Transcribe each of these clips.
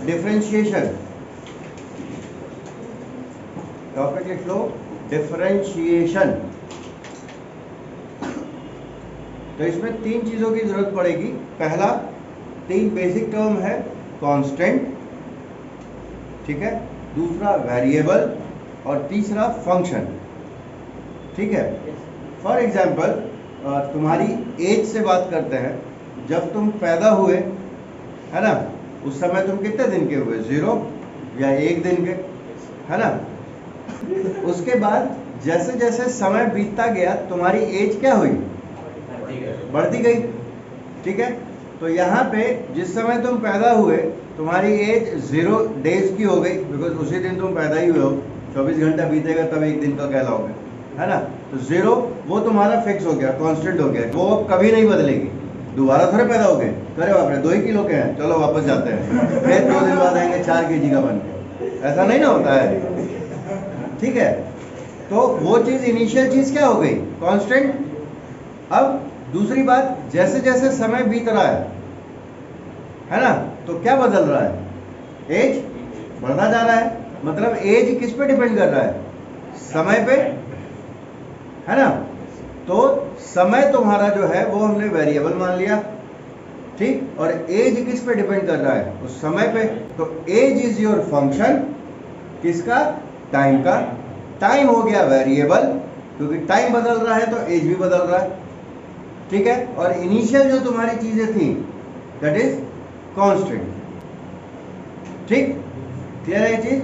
Differentiation, topic लिख लो differentiation. तो इसमें तीन चीजों की जरूरत पड़ेगी। पहला, तीन बेसिक टर्म है, कांस्टेंट, ठीक है, दूसरा वेरिएबल और तीसरा फंक्शन, ठीक है। फॉर एग्जाम्पल तुम्हारी एज से बात करते हैं। जब तुम पैदा हुए, है ना, उस समय तुम कितने दिन के हुए? 0 या 1 दिन के, है ना। उसके बाद जैसे जैसे समय बीतता गया तुम्हारी एज क्या हुई? बढ़ती गई, ठीक है। तो यहाँ पे जिस समय तुम पैदा हुए तुम्हारी एज 0 डेज की हो गई, बिकॉज उसी दिन तुम पैदा ही हुए हो। 24 घंटा बीतेगा तब 1 दिन का कहलाओगे, है ना। तो 0 वो तुम्हारा फिक्स हो गया, कांस्टेंट हो गया, वो अब कभी नहीं बदलेगी। दोबारा थोड़े पैदा हो गए, करे बाप रे 2 ही किलो के हैं, चलो वापस जाते हैं, फिर 2 दिन बाद आएंगे 4 kg का बन के। ऐसा नहीं ना होता है, ठीक है। तो वो चीज, इनिशियल चीज क्या हो गई? कांस्टेंट। अब दूसरी बात, जैसे जैसे समय बीत रहा है ना, तो क्या बदल रहा है? एज बढ़ता जा रहा है। मतलब एज किस पे डिपेंड कर रहा है? समय पे, है ना। तो समय तुम्हारा जो है वो हमने वेरिएबल मान लिया, ठीक। और एज किस पे डिपेंड कर रहा है? उस समय पे। तो एज इज योर फंक्शन, किसका? टाइम का। टाइम हो गया वेरिएबल, क्योंकि टाइम बदल रहा है तो एज भी बदल रहा है, ठीक है। और इनिशियल जो तुम्हारी चीजें थी दैट इज कांस्टेंट, ठीक। क्लियर है ये चीज?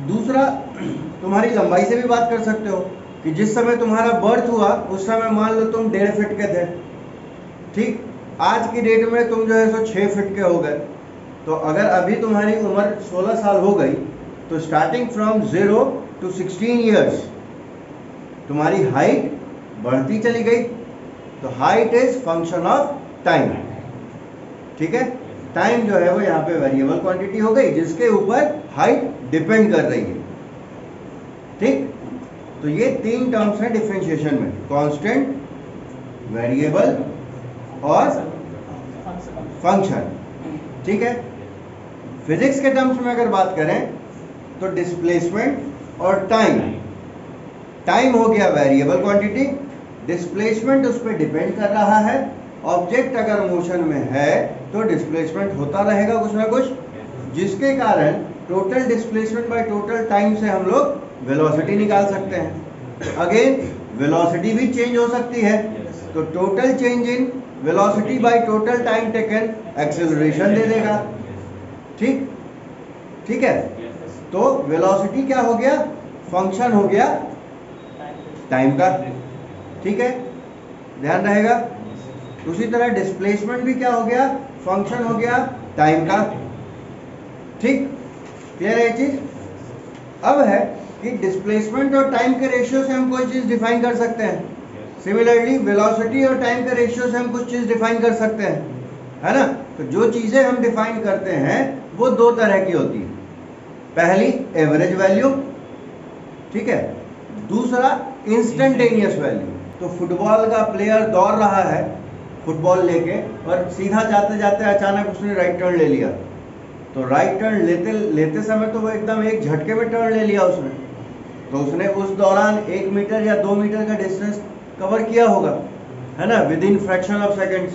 दूसरा, तुम्हारी लंबाई से भी बात कर सकते हो कि जिस समय तुम्हारा बर्थ हुआ उस समय मान लो तुम 1.5 फीट के थे, ठीक। आज की डेट में तुम जो है सो 6 फीट के हो गए। तो अगर अभी तुम्हारी उम्र 16 साल हो गई तो स्टार्टिंग फ्रॉम 0 to 16 ईयर्स तुम्हारी हाइट बढ़ती चली गई। तो height is function of time, ठीक है। टाइम जो है वो यहाँ पे वेरिएबल क्वांटिटी हो गई जिसके ऊपर हाइट डिपेंड कर रही है, ठीक। तो ये 3 टर्म्स हैं डिफरेंशिएशन में, कांस्टेंट, वेरिएबल और फंक्शन, ठीक है। फिजिक्स के टर्म्स में अगर बात करें तो डिस्प्लेसमेंट और टाइम। टाइम हो गया वेरिएबल क्वांटिटी, डिस्प्लेसमेंट उस पर डिपेंड कर रहा है। ऑब्जेक्ट अगर मोशन में है तो डिस्प्लेसमेंट होता रहेगा कुछ ना कुछ, जिसके कारण total displacement bye total time से हम लोग वेलोसिटी निकाल सकते हैं। अगेन वेलोसिटी भी चेंज हो सकती है, तो total change in velocity by total time taken acceleration दे देगा, ठीक, ठीक है। तो वेलोसिटी क्या हो गया? फंक्शन हो गया टाइम का, ठीक है, ध्यान रहेगा। उसी तरह डिस्प्लेसमेंट भी क्या हो गया? फंक्शन हो गया टाइम का, ठीक। क्लियर है ये चीज? अब है कि डिस्प्लेसमेंट और टाइम के रेशियो से हम कोई चीज डिफाइन कर सकते हैं। सिमिलरली वेलोसिटी और टाइम के रेशियो से हम कुछ चीज डिफाइन कर सकते हैं, है ना। तो जो चीजें हम डिफाइन करते हैं वो 2 तरह की होती है। पहली एवरेज वैल्यू, ठीक है, दूसरा इंस्टेंटेनियस वैल्यू। तो फुटबॉल का प्लेयर दौड़ रहा है फुटबॉल लेके और सीधा जाते जाते अचानक उसने राइट टर्न ले लिया। तो राइट टर्न लेते लेते समय तो वो एकदम एक झटके में टर्न ले लिया उसने, तो उसने उस दौरान 1 मीटर या 2 मीटर का डिस्टेंस कवर किया होगा, है ना, with in fraction of seconds.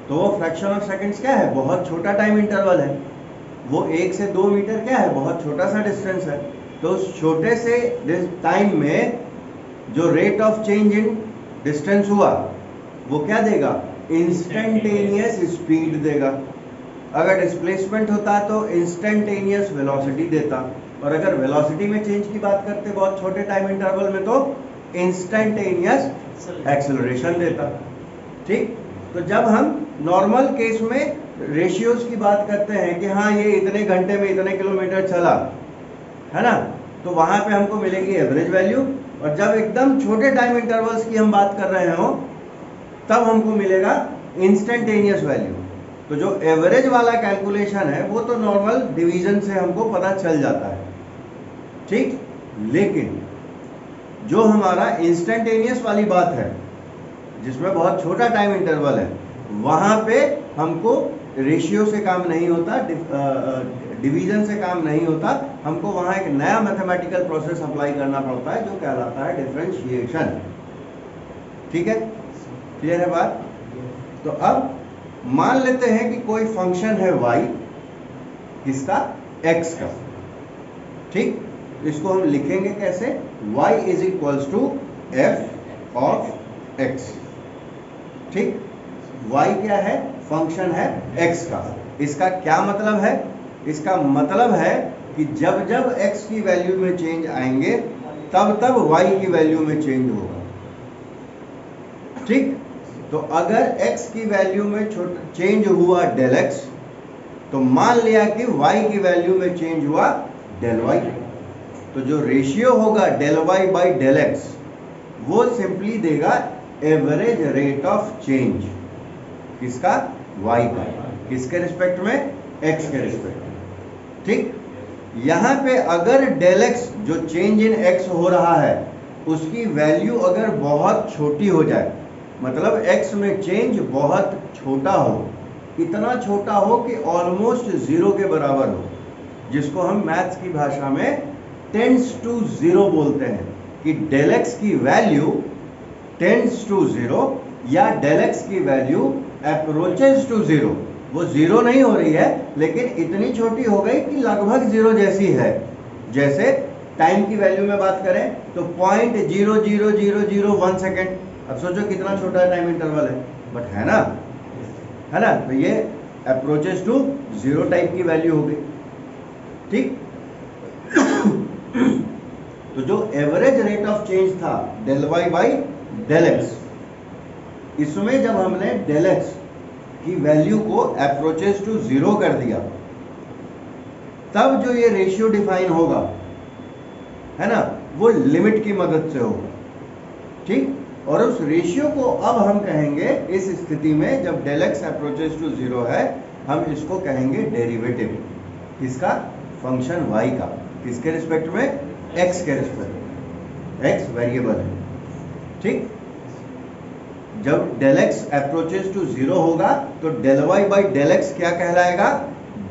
तो वो फ्रैक्शन ऑफ सेकेंड्स क्या है? बहुत छोटा टाइम इंटरवल है। वो 1 से 2 मीटर क्या है? बहुत छोटा सा डिस्टेंस है। तो उस छोटे से टाइम में जो rate of change in distance हुआ वो क्या देगा? इंस्टेंटेनियस स्पीड देगा। अगर डिस्प्लेसमेंट होता तो इंस्टेंटेनियस वेलोसिटी देता, और अगर वेलोसिटी में चेंज की बात करते बहुत छोटे टाइम इंटरवल में तो इंस्टेंटेनियस एक्सेलरेशन देता, ठीक। तो जब हम नॉर्मल केस में रेशियोज की बात करते हैं कि हाँ ये इतने घंटे में इतने किलोमीटर चला, है ना, तो वहां पे हमको मिलेगी एवरेज वैल्यू। और जब एकदम छोटे टाइम इंटरवल्स की हम बात कर रहे हो तब हमको मिलेगा इंस्टेंटेनियस वैल्यू। तो जो एवरेज वाला कैलकुलेशन है वो तो नॉर्मल डिवीजन से हमको पता चल जाता है, ठीक। लेकिन जो हमारा इंस्टेंटेनियस वाली बात है जिसमें बहुत छोटा टाइम इंटरवल है, वहां पे हमको रेशियो से काम नहीं होता, डिवीजन से काम नहीं होता, हमको वहां एक नया मैथमेटिकल प्रोसेस अप्लाई करना पड़ता है जो कहलाता है डिफरेंशिएशन। ठीक है, क्लियर है बात? तो अब मान लेते हैं कि कोई फंक्शन है y, किसका? x का। ठीक, इसको हम लिखेंगे कैसे? y is equals to f of x। ठीक, y क्या है? फंक्शन है x का। इसका क्या मतलब है? इसका मतलब है कि जब जब x की वैल्यू में चेंज आएंगे तब तब y की वैल्यू में चेंज होगा। ठीक, तो अगर x की वैल्यू में चेंज हुआ डेल x, तो मान लिया कि y की वैल्यू में चेंज हुआ डेल y, तो जो रेशियो होगा del y by del x वो सिंपली देगा एवरेज रेट ऑफ चेंज। किसका? y का। किसके रिस्पेक्ट में? x के रिस्पेक्ट में। ठीक, यहां पे अगर डेल x जो चेंज इन x हो रहा है उसकी वैल्यू अगर बहुत छोटी हो जाए, मतलब x में चेंज बहुत छोटा हो, इतना छोटा हो कि ऑलमोस्ट जीरो के बराबर हो, जिसको हम मैथ्स की भाषा में टेंड्स टू जीरो बोलते हैं, कि डेल x की वैल्यू टेंड्स टू जीरो या डेल x की वैल्यू अप्रोचेस टू जीरो। वो जीरो नहीं हो रही है लेकिन इतनी छोटी हो गई कि लगभग जीरो जैसी है। जैसे टाइम की वैल्यू में बात करें तो 0.00001 सेकेंड। अब सोचो कितना छोटा टाइम इंटरवल है, बट है ना, है ना? तो ये अप्रोचेस टू जीरो टाइप की वैल्यू हो गई। ठीक, तो जो एवरेज रेट ऑफ चेंज था del y by del x, इसमें जब हमने डेल एक्स की वैल्यू को अप्रोचेस टू जीरो कर दिया, तब जो ये रेशियो डिफाइन होगा, है ना, वो लिमिट की मदद से होगा। ठीक, और उस रेशियो को अब हम कहेंगे, इस स्थिति में जब del x approaches to zero है, हम इसको कहेंगे डेरिवेटिव। किसका? फंक्शन y का। किसके रिस्पेक्ट में? x के रिस्पेक्ट में। x वेरिएबल है। ठीक, जब del x approaches to zero होगा तो del y by del x क्या कहलाएगा?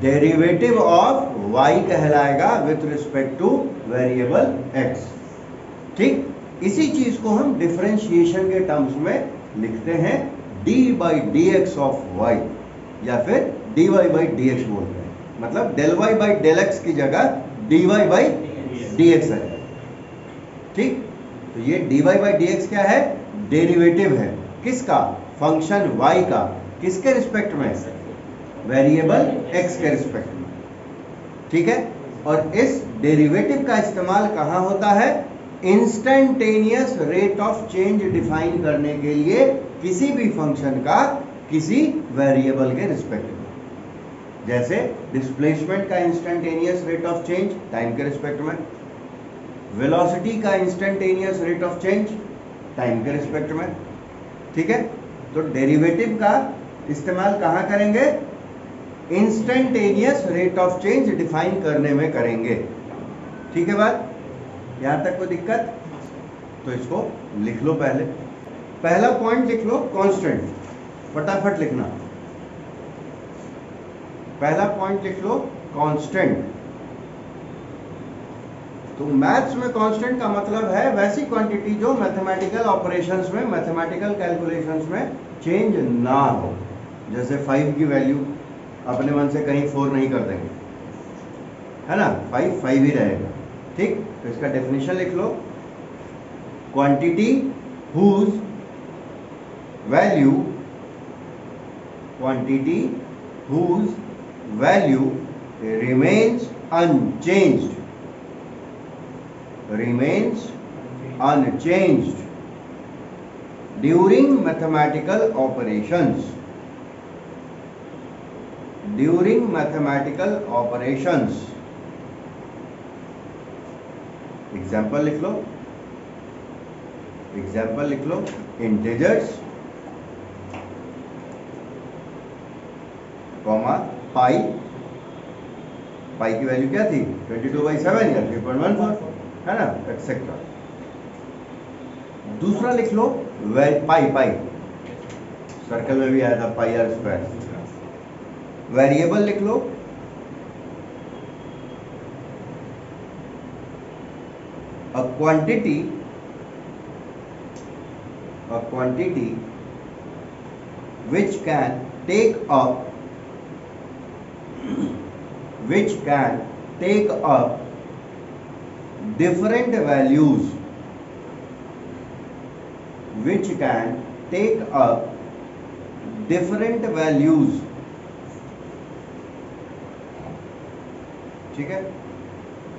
डेरिवेटिव ऑफ y कहलाएगा with respect to variable x। ठीक, इसी चीज को हम डिफरेंशिएशन के टर्म्स में लिखते हैं d by d x of y, या फिर dy बाई डी एक्स बोलते हैं। मतलब del y by del x की जगह dy बाई डी एक्स है। ठीक, तो ये dy बाई डी एक्स क्या है? डेरिवेटिव है। किसका? फंक्शन y का। किसके रिस्पेक्ट में? वेरिएबल x के रिस्पेक्ट में। ठीक है, और इस डेरिवेटिव का इस्तेमाल कहाँ होता है? Instantaneous rate of change define करने के लिए किसी भी फंक्शन का किसी वेरिएबल के रिस्पेक्ट में। जैसे डिस्प्लेसमेंट का instantaneous rate of change time के रिस्पेक्ट में, वेलोसिटी का instantaneous rate of change time के रिस्पेक्ट में। ठीक है, तो डेरिवेटिव का इस्तेमाल कहाँ करेंगे? Instantaneous rate of change define करने में करेंगे। ठीक है बात? यहां तक कोई दिक्कत? तो इसको लिख लो। पहला पॉइंट लिख लो, कांस्टेंट। फटाफट लिखना। पहला पॉइंट लिख लो, कांस्टेंट। तो मैथ्स में कांस्टेंट का मतलब है वैसी क्वांटिटी जो मैथमेटिकल ऑपरेशंस में, मैथमेटिकल कैलकुलेशंस में चेंज ना हो। जैसे 5 की वैल्यू अपने मन से कहीं 4 नहीं कर देंगे, है ना, 5 ही रहेगा। ठीक, तो इसका डेफिनेशन लिख लो, quantity whose value remains unchanged during mathematical operations. Example लिख लो, इंटीजर्स, कॉमा पाई की वैल्यू क्या थी? 22/7 या 3.14, है ना, एक्सेट्रा। दूसरा लिख लो पाई सर्कल में भी आया था, पाई आर स्क्वायर। वेरिएबल लिख लो, a quantity which can take up different values, which can take up different values. ठीक है।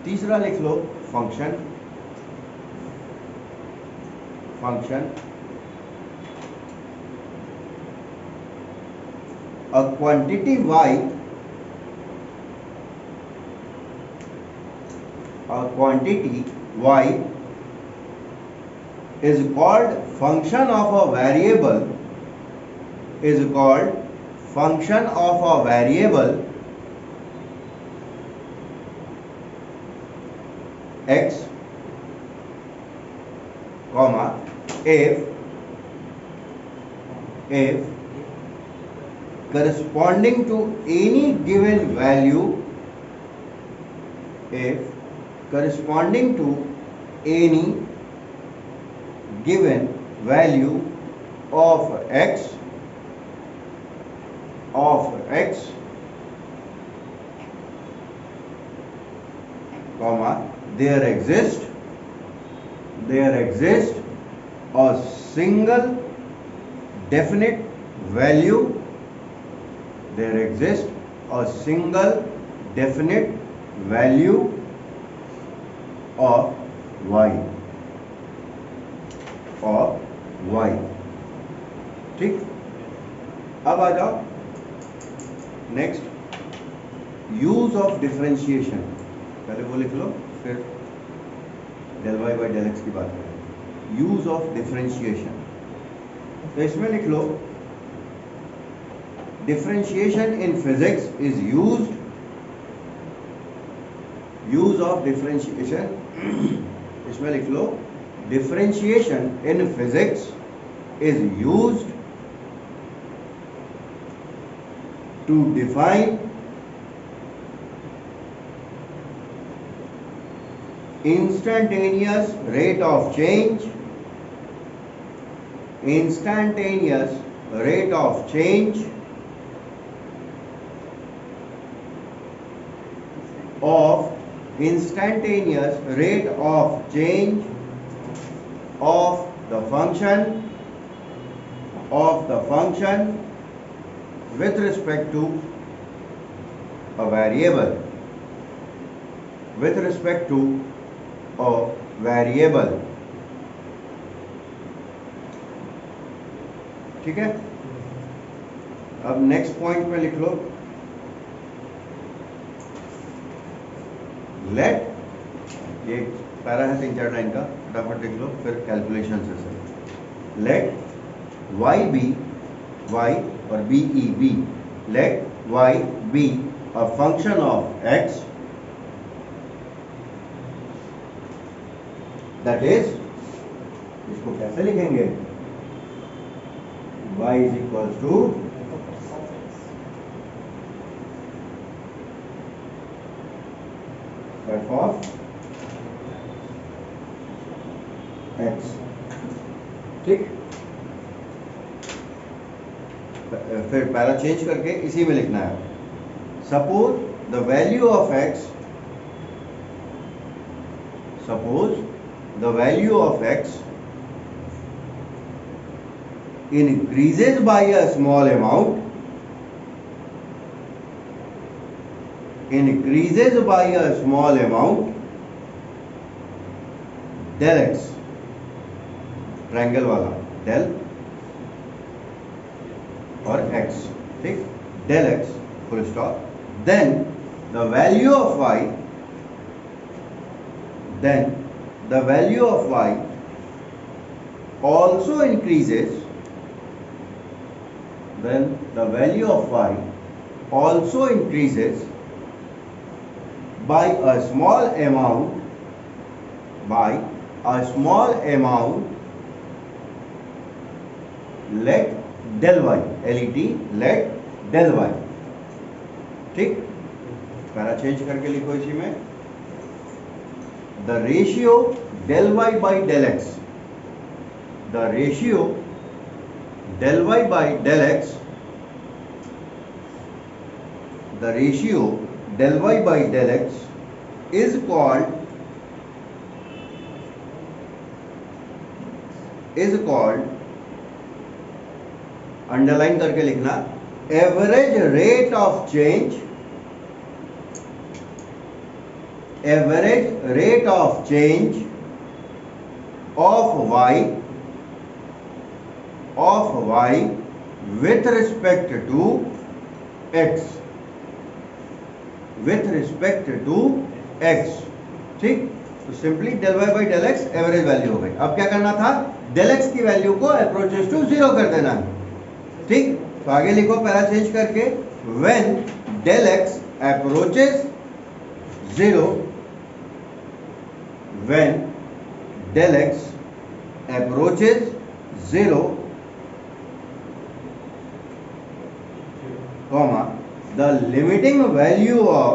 तीसरा लिख लो function a quantity y is called function of a variable x, comma, if corresponding to any given value, of x, comma, there exists a single definite value of y। ठीक। अब आ जाओ next, use of differentiation. पहले वो लिख लो, फिर del y by del x की बात करें। यूज ऑफ डिफरेंशिएशन, तो इसमें लिख लो differentiation in physics is use of differentiation, इसमें लिख लो differentiation in physics is used to define instantaneous rate of change of the function with respect to a variable, ठीक है। अब नेक्स्ट पॉइंट में लिख लो लेट, ये पैरा है 3-4 लाइन का, फटाफट लिख लो फिर कैलकुलेशन से। लेट y be y और b e b, let y be a function of x, that is, इसको कैसे लिखेंगे, y is equals to f of x। ठीक, फिर पैरा चेंज करके इसी में लिखना है। Suppose the value of x increases by a small amount, del x, triangle वाला del और x, ठीक, del x full stop, then the value of y also increases, by a small amount, let del y, let del y, ठीक, para change करके लिखो इसी में, the ratio del y by del x, the ratio del y by del x, the ratio del y by del x is called underline करके लिखना, average rate of change, average rate of change of y with respect to x, with respect to x। ठीक, तो simply del y by del x average value हो गई। अब क्या करना था, डेल एक्स की वैल्यू को अप्रोचेस टू 0 कर देना है। ठीक, तो आगे लिखो पैरा चेंज करके, when del x approaches 0, when del x approaches 0, comma, the limiting value of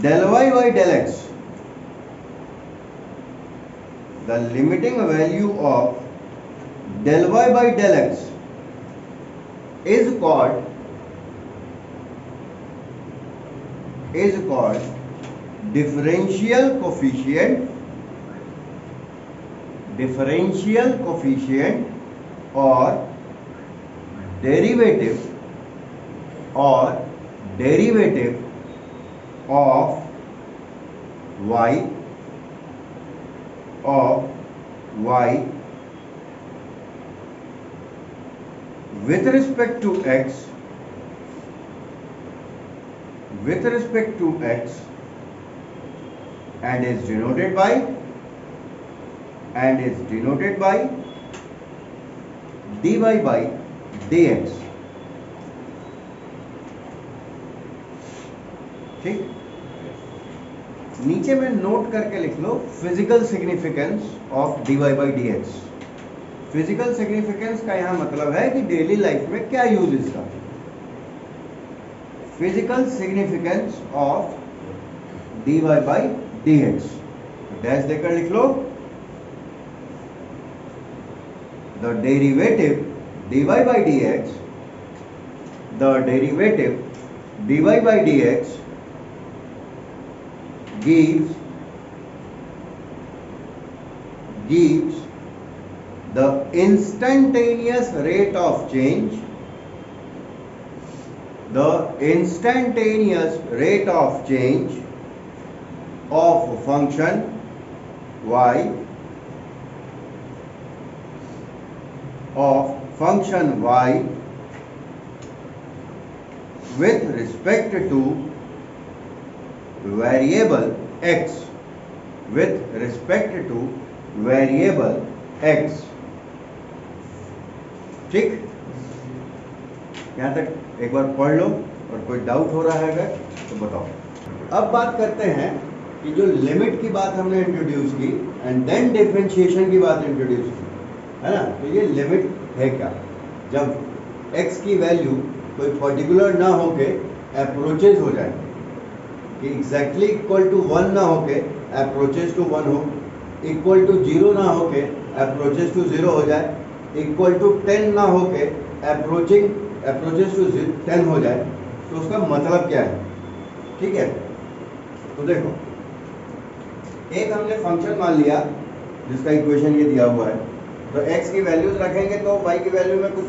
del y by del x, the limiting value of del y by del x is called differential coefficient or derivative of y with respect to x and is denoted by dy by dx। ठीक, नीचे में note करके लिख लो physical significance of dy by dx। Physical significance का यहां मतलब है कि डेली लाइफ में क्या यूज इसका। Physical significance of dy by dx, dash देकर लिख लो, the derivative dy by dx, the derivative dy by dx gives the instantaneous rate of change, of function y with respect to variable x, ठीक, यहां तक एक बार पढ़ लो और कोई doubt हो रहा है अगर तो बताओ। अब बात करते हैं कि जो लिमिट की बात हमने इंट्रोड्यूस की एंड देन डिफरेंशिएशन की बात इंट्रोड्यूस की, है ना। तो ये लिमिट है क्या, जब x की वैल्यू कोई पर्टिकुलर ना होके अप्रोचेज हो जाए, कि एग्जैक्टली इक्वल टू 1 ना होके अप्रोचेज टू 1 हो, इक्वल टू 0 ना होके अप्रोचेज टू 0 हो जाए, इक्वल टू 10 ना होके अप्रोचेज टू 10 हो जाए, तो उसका मतलब क्या है। ठीक है, तो देखो एक हमने फंक्शन मान लिया जिसका इक्वेशन ये दिया हुआ है, तो x की वैल्यूज रखेंगे तो y की वैल्यू में कुछ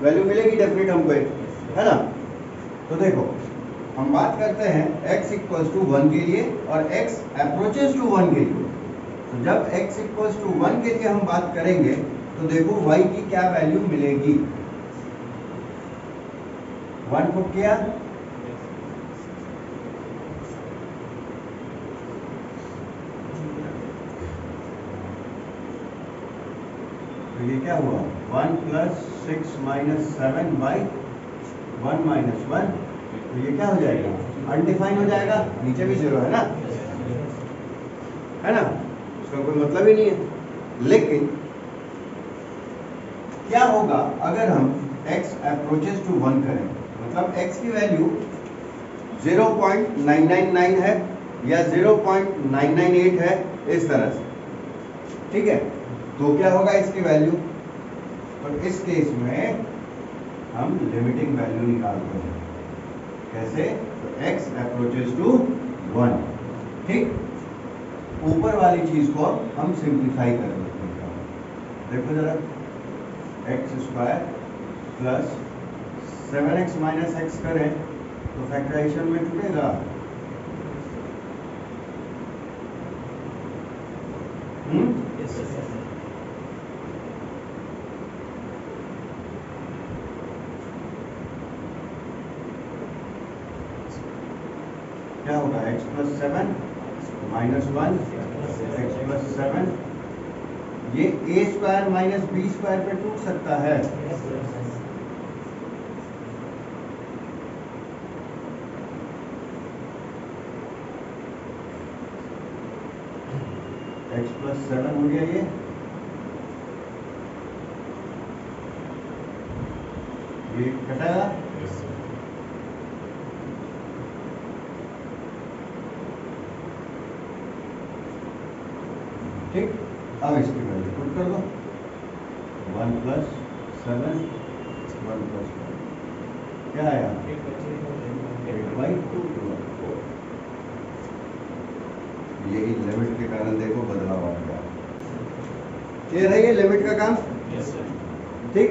वैल्यू मिलेगी डेफिनेट हमको, है ना। तो देखो हम बात करते हैं x इक्वल्स टू 1 के लिए और x अप्रोचेस टू 1 के लिए। तो जब x इक्वल्स टू 1 के लिए हम बात करेंगे तो देखो y की क्या वैल्यू मिलेगी। 1 पुट किया, तो ये क्या हुआ 1 प्लस 6 माइनस 7 बाई 1 माइनस 1, तो ये क्या हो जाएगा अनडिफाइन हो जाएगा, नीचे भी 0 है ना, इसका कोई मतलब ही नहीं है। लेकिन क्या होगा अगर हम x अप्रोचेस टू 1 करें, मतलब x की वैल्यू 0.999 है या 0.998 है, इस तरह से, ठीक है। तो क्या होगा इसकी वैल्यू, तो इस केस में हम लिमिटिंग वैल्यू निकालते हैं। कैसे, तो x अप्रोचेस टू 1, ठीक। ऊपर वाली चीज को हम सिंप्लीफाई कर देते हैं। देखो जरा, x square plus 7x minus x करें तो फैक्टराइजेशन में टूटेगा। क्या होगा, x plus 7 minus 1 x plus 7, ये a square minus b square पे टूट सकता है। x प्लस 7 हो गया, ये कटेगा, ठीक। अब इसकी वैल्यू पुट कर दो, 1 प्लस 7 1 प्लस 1, क्या आया, 8/2। यही लिमिट के कारण देखो बदलाव आ गया। क्लियर है ये लिमिट का काम, ठीक।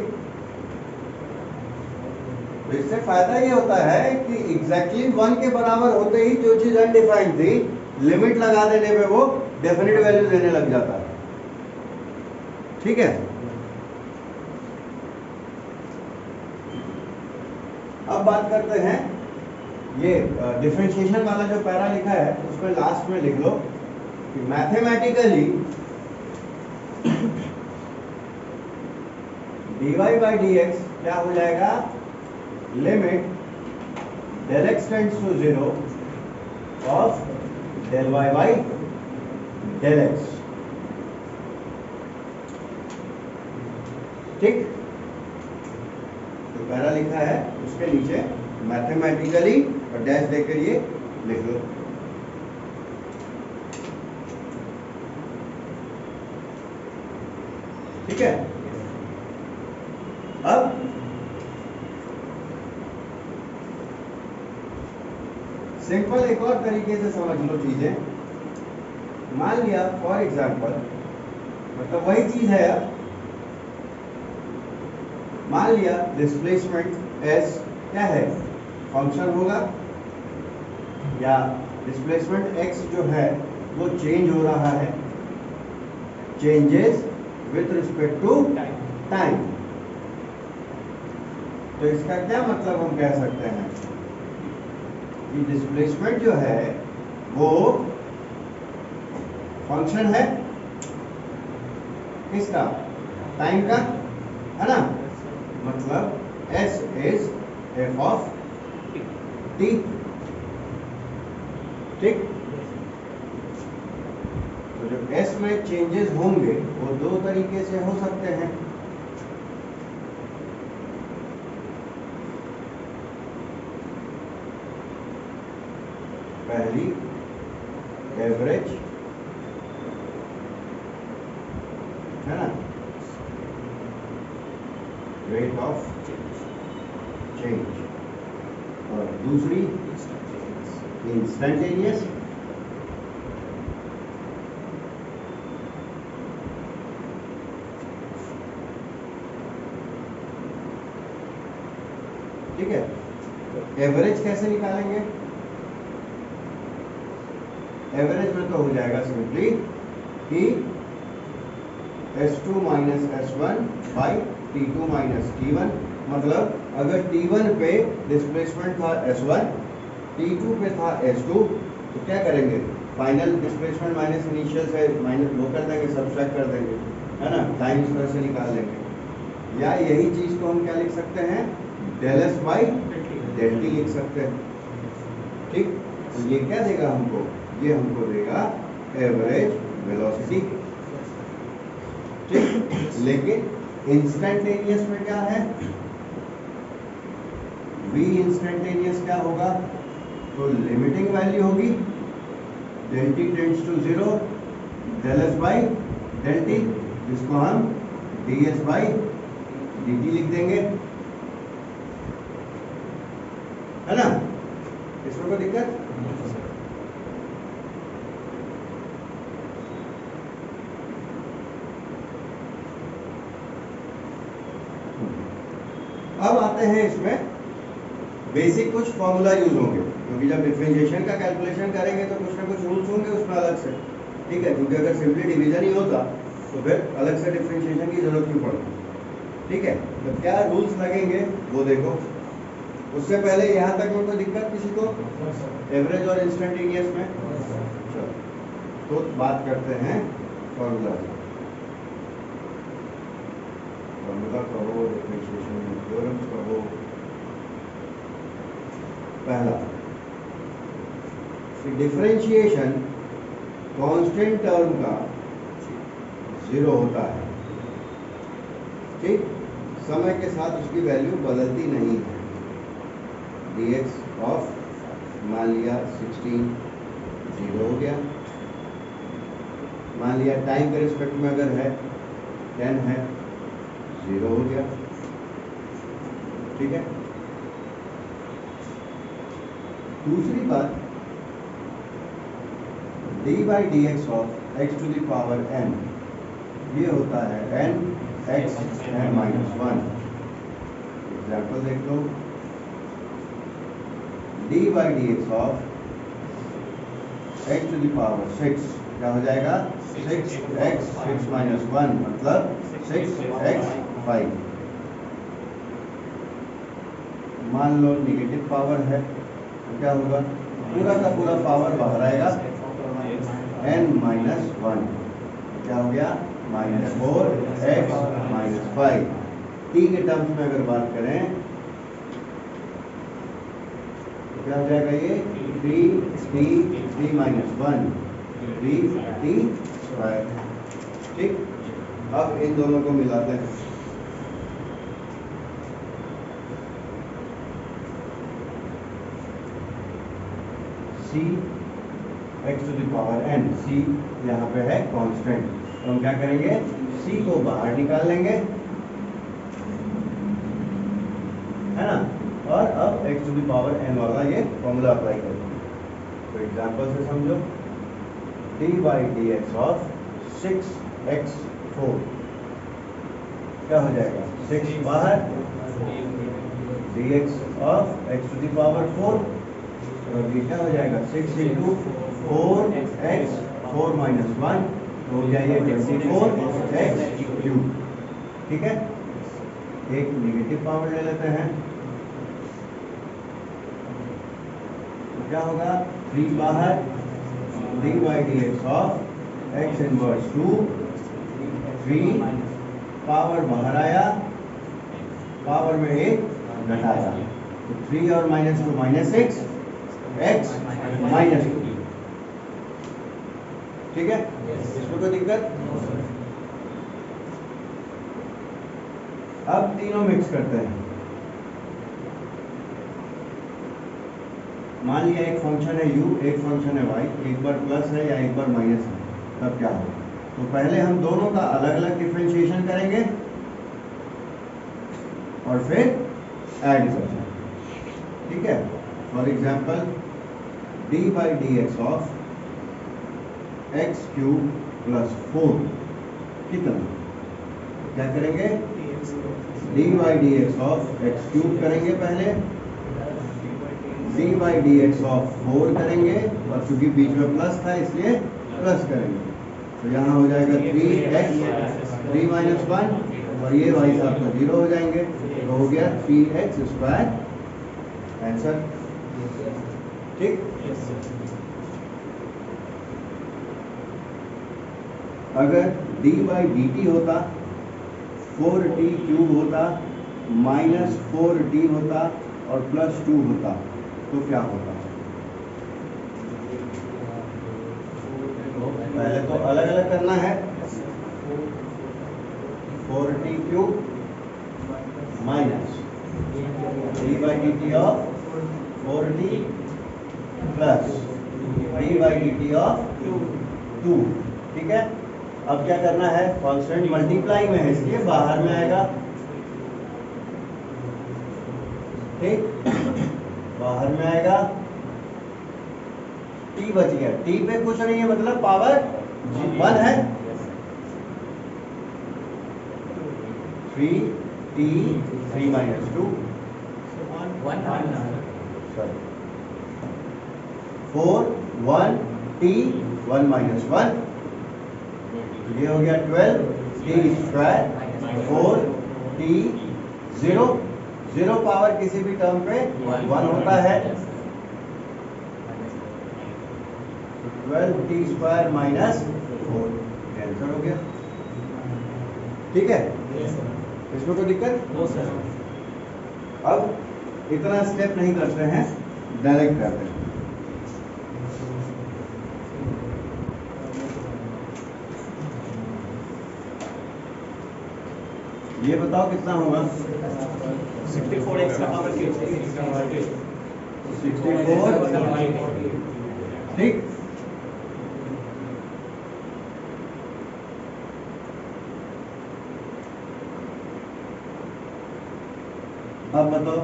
तो इससे फायदा ये होता है कि एग्जैक्टली 1 के बराबर होते ही जो चीज अनडिफाइंड थी, लिमिट लगा देने पे वो डेफिनेट वैल्यू देने लग जाता है, ठीक है। अब बात करते हैं, ये डिफरेंशिएशन वाला जो पैरा लिखा है उसमें लास्ट में लिख लो कि mathematically dy by d x क्या हो जाएगा, limit del x tends to 0 of del y by del x, ठीक। तो पैरा लिखा है उसके नीचे मैथमेटिकली और डैश देकर ये लिख लो, ठीक है। अब सिंपल एक और तरीके से समझ लो चीजें। मान लिया फॉर एग्जांपल, मतलब वही चीज है, अब मान लिया डिस्प्लेसमेंट s क्या है, फंक्शन होगा, या डिस्प्लेसमेंट x जो है वो चेंज हो रहा है, changes with respect to time. तो इसका क्या मतलब हम कह सकते हैं कि डिस्प्लेसमेंट जो है वो फंक्शन है किसका, टाइम का, है ना। मतलब s is f of t, ठीक। तो जो s में चेंजेस होंगे वो दो तरीके से हो सकते हैं। पहली एवरेज, है ना, रेट ऑफ चेंज, और दूसरी इंस्टेंटेनियस, ठीक है। तो एवरेज कैसे निकालेंगे, एवरेज में तो हो जाएगा सिंपली कि S2 minus S1 by T2 minus T1, मतलब अगर T1 पे डिस्प्लेसमेंट था S1, T2 पे था S2, तो क्या करेंगे, फाइनल डिस्प्लेसमेंट माइनस इनिशियल से माइनस वो कर देंगे, सब्सट्रैक्ट कर देंगे, है ना, टाइम इस तरह से निकाल लेंगे। या यही चीज को हम क्या लिख सकते हैं, del s by del t लिख सकते हैं, ठीक। तो ये क्या देगा हमको, ये हमको देगा एवरेज वेलोसिटी, ठीक। लेकिन इंस्टेंटेनियस में क्या है, v इंस्टेंटेनियस क्या होगा, तो लिमिटिंग वैल्यू होगी del t tends to 0 del s by del t, जिसको हम ds बाई dt लिख देंगे, है ना। इसमें कोई दिक्कत? अब आते हैं इसमें बेसिक कुछ फॉर्मूला यूज होंगे, क्योंकि जब डिफरेंशिएशन का कैलकुलेशन करेंगे तो कुछ ना कुछ रूल्स होंगे उसमें अलग से, ठीक है, क्योंकि अगर सिंपली डिवीजन ही होता तो फिर अलग से डिफरेंशिएशन की जरूरत क्यों पड़ती, ठीक है। तो क्या रूल्स लगेंगे वो देखो। उससे पहले यहाँ तक में कोई दिक्कत किसी को एवरेज और इंस्टेंटेनियस में? चलो तो बात करते हैं फॉर्मूला कहो, डिफरेंशिएशन थ्योरम्स कहो। पहला, डिफरेंशिएशन कांस्टेंट टर्म का 0 होता है, ठीक, समय के साथ उसकी वैल्यू बदलती नहीं है। dx ऑफ मान लिया 16 0 हो गया, मान लिया टाइम के रिस्पेक्ट में अगर है 10 है 0 हो गया, ठीक है। दूसरी बात, d by d x of x to the power n, ये होता है n x n minus 1। Example देख लो, d by d x of x to the power 6 क्या हो जाएगा, 6x 6 माइनस 1 मतलब 6x 5। मान लो निगेटिव पावर है तो क्या होगा, पूरा का पूरा पावर बाहर आएगा, n माइनस 1 क्या हो गया, माइनस 4x माइनस 5। t के टर्म्स में अगर बात करें तो क्या हो जाएगा, ये 3 माइनस 1 3t स्क्वायर, ठीक। अब इन दोनों को मिलाते हैं, c x to the power n, c यहाँ पे है कांस्टेंट, तो हम क्या करेंगे, c को बाहर निकाल लेंगे, है ना, और अब x to the power n वाला ये फॉर्मूला अप्लाई करेंगे। तो एग्जांपल से समझो, d by d x of 6x 4 क्या हो जाएगा, 6 बाहर, dx ऑफ x टू द पावर 4, और ये क्या हो जाएगा, 6 इंटू 4x 4 माइनस 1 तो हो गया ये 24x क्यूब, ठीक है। एक नेगेटिव पावर ले लेते हैं तो क्या होगा, 3 बाहर, D by d x of x inverse 2, 3 power बाहर आया, पावर में 1 घटाया, तो 3 और माइनस 2 माइनस 6 x माइनस 2, ठीक है। इसमें कोई दिक्कत? अब तीनों मिक्स करते हैं। मान लिया एक फंक्शन है u, एक फंक्शन है y, एक बार प्लस है या एक बार माइनस है, तब क्या होगा, तो पहले हम दोनों का अलग अलग डिफरेंशिएशन करेंगे और फिर ऐड करेंगे, ठीक है। For example, D by d x of x cube plus 4 कितना, क्या करेंगे, D by d x of x cube करेंगे पहले, D by d x of 4 करेंगे, और चूंकि बीच में प्लस था इसलिए प्लस करेंगे, तो यहाँ हो जाएगा 3x 3 माइनस 1, और ये भाई साहब तो 0 हो जाएंगे, तो हो गया 3x स्क्वायर, आंसर, ठीक। अगर d बाई डी टी होता 4t क्यूब होता, माइनस 4t होता और प्लस 2 होता तो क्या होता, पहले तो अलग अलग करना है, 4t cube minus d/dt of 4t plus d/dt of 2। ठीक है, अब क्या करना है, कांस्टेंट मल्टीप्लाई में है इसलिए बाहर में आएगा। ठीक, बाहर में आएगा, t बच गया, t पे कुछ नहीं है मतलब पावर 1 है, 3t 3 minus 2 sorry 4 1t 1 minus 1, ये हो गया 12t स्क्वायर 4t 0 0 पावर किसी भी टर्म पे 1 होता है, 12t स्क्वायर माइनस 4 आंसर हो गया। ठीक है, इसमें कोई दिक्कत? अब इतना स्टेप नहीं करते हैं, डायरेक्ट करते हैं। ये बताओ कितना होगा? 64x का पावर क्यूब 64। ठीक, अब बताओ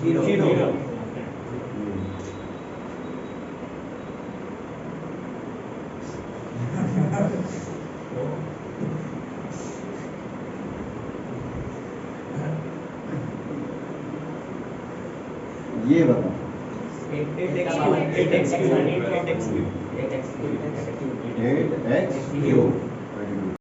जीरो। ये बताओ 8x क्यूब 8x क्यूब